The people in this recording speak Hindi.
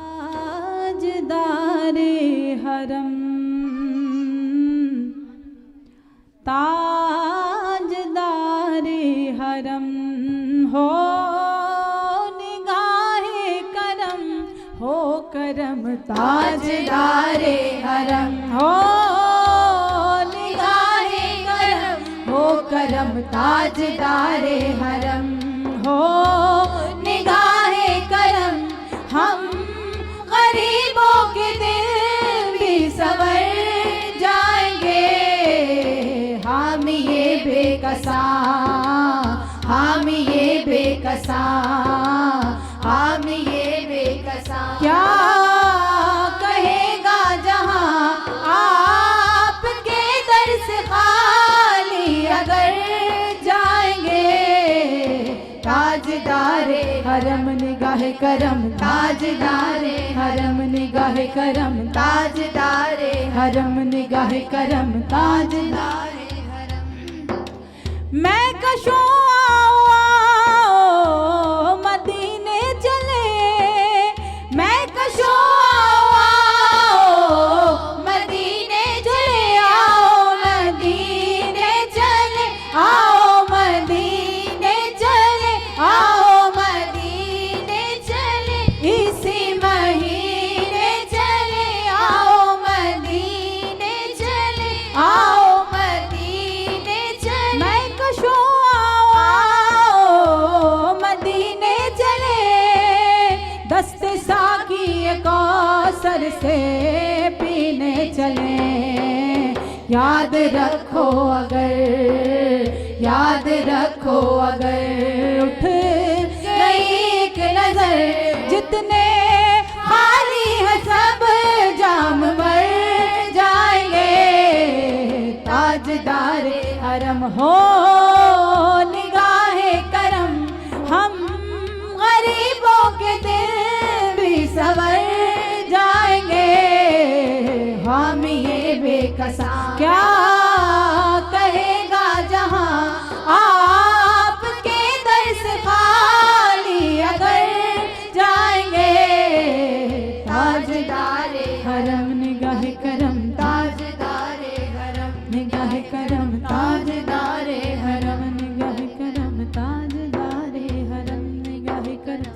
ताजदारे हरम, ताजदारे हरम हो निगाहे करम, हो करम ताजदारे हरम, हो निगाहे करम, हो करम ताजदारे हरम, हो निगाहे करम। हम गरीबों के दिल भी संवर जाएंगे, हम ये बेकसा, हम ये बेकसा, हम ये बेकसा। क्या कहेगा जहां आपके दर से खाली अगर जाएंगे। ताजदारे हरम निगाहे करम, ताजदारे हरम निगाहे करम, ताजदारे हरम निगाहे करम, ताजदारे हरम। मैं कशो आओ मदीने चले, मैं कशो आओ मदीने चले, आओ मदीने चले, आओ मदीने चले, आओ मदीने चले, इसी महीने चले, आओ मदीने चले, आओ मदीने चले। मैं कशो आओ मदीने चले, दस्ते साकी कौसर से पीने चले। याद रखो अगर, याद रखो अगर उठ गई एक नजर, जितने खाली है सब जाम भर जाएंगे। ताजदारे हरम हो निगाहे करम, हम गरीबों के दिल भी संवर जाएंगे। हम ये बेकसा क्या कहेगा जहां आपके दर से खाली अगर जाएंगे। ताजदारे हरम निगाहे करम, ताजदारे हरम निगाहे करम, ताजदारे हरम निगाहे करम, ताजदारे हरम निगाहे करम,